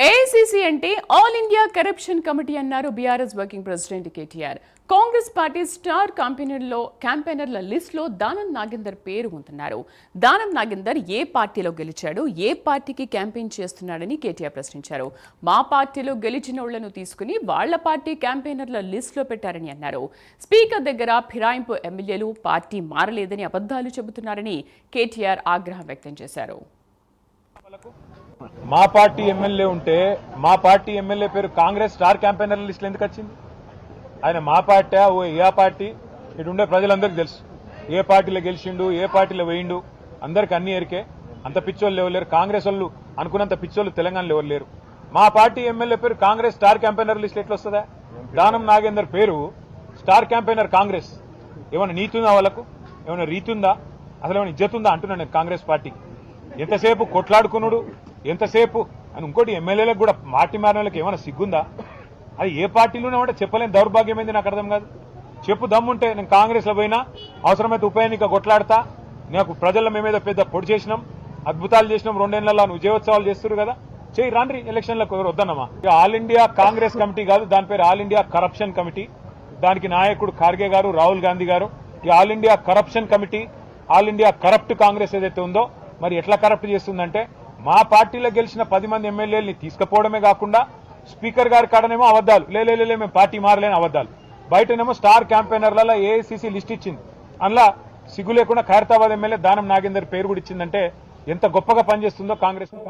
AICC అంటే all India corruption committee అన్నారు BRS working president KTR. Congress party star క్యాంపెయినర్ల లిస్టులో దానం నాగేందర్ పేరు ఉంటున్నారు. దానం నాగేందర్ ఏ పార్టీలో గెలిచాడు, ఏ పార్టీకి క్యాంపెయిన్ చేస్తున్నాడని కేటీఆర్ ప్రశ్నించారు. మా పార్టీలో గెలిచినోళ్లను తీసుకుని వాళ్ల పార్టీ క్యాంపెయినర్ల లిస్టులో పెట్టారని అన్నారు. స్పీకర్ దగ్గర ఫిరాయింపు ఎమ్మెల్యేలు పార్టీ మారలేదని అబద్ధాలు చెబుతున్నారని కేటీఆర్ ఆగ్రహం వ్యక్తం చేశారు. మా పార్టీ ఎమ్మెల్యే ఉంటే మా పార్టీ ఎమ్మెల్యే పేరు కాంగ్రెస్ స్టార్ క్యాంపెయినర్ లిస్టులో ఎందుకు వచ్చింది? ఆయన మా పార్టీ ఏ పార్టీ ఇటు ఉండే ప్రజలందరికీ తెలుసు. ఏ పార్టీలో గెలిచిండు, ఏ పార్టీలో వేయిండు అందరికి అన్ని ఎరికే. అంత పిచ్చోళ్ళు ఎవరు లేరు. కాంగ్రెస్ వాళ్ళు అనుకున్నంత పిచ్చోళ్ళు తెలంగాణలో ఎవరు లేరు. మా పార్టీ ఎమ్మెల్యే పేరు కాంగ్రెస్ స్టార్ క్యాంపెయినర్ లిస్ట్ ఎట్లా వస్తుందా? దానం నాగేందర్ పేరు స్టార్ క్యాంపెయినర్ కాంగ్రెస్. ఏమైనా నీతి ఉందా వాళ్ళకు? ఏమైనా రీతి ఉందా? అసలు ఏమైనా ఇజ్జత్ ఉందా అంటున్నాను నేను కాంగ్రెస్ పార్టీకి. ఎంతసేపు కొట్లాడుకున్నాడు, ఎంతసేపు అని ఇంకోటి ఎమ్మెల్యేలకు కూడా పార్టీ మారిన వాళ్ళకి ఏమైనా సిగ్గుందా? అది ఏ పార్టీలోనే ఉంటే చెప్పలేని దౌర్భాగ్యం ఏంది నాకు అర్థం కాదు. చెప్పు దమ్ముంటే నేను కాంగ్రెస్ లో పోయినా అవసరమైతే ఉప ఎన్నిక కొట్లాడతా. నాకు ప్రజల మేమేదో పెద్ద పొడి చేసినాం, అద్భుతాలు చేసినాం, 2 ఏళ్లలో విజయోత్సవాలు చేస్తున్నారు కదా, చేయి రాండ్రి ఎలక్షన్లకు. ఎవరు వద్దన్నమా? ఆల్ ఇండియా కాంగ్రెస్ కమిటీ కాదు, దాని పేరు ఆల్ ఇండియా కరప్షన్ కమిటీ. దానికి నాయకుడు ఖార్గే గారు, రాహుల్ గాంధీ గారు. ఈ all India corruption committee, all India corrupt Congress ఏదైతే ఉందో మరి ఎట్లా కరప్ట్ చేస్తుందంటే మా పార్టీలో గెలిచిన 10 మంది ఎమ్మెల్యేలని తీసుకుపోవడమే కాకుండా స్పీకర్ గారి కాడనేమో అబద్దాలు, లేలే మేము పార్టీ మారలేని అబద్దాలు. బయటనేమో స్టార్ క్యాంపెయినర్లలో ఏఐసీసీ లిస్ట్ ఇచ్చింది. అందులో సిగ్గు లేకుండా ఖైరతాబాద్ ఎమ్మెల్యే దానం నాగేందర్ పేరు కూడా ఇచ్చిందంటే ఎంత గొప్పగా పనిచేస్తుందో కాంగ్రెస్.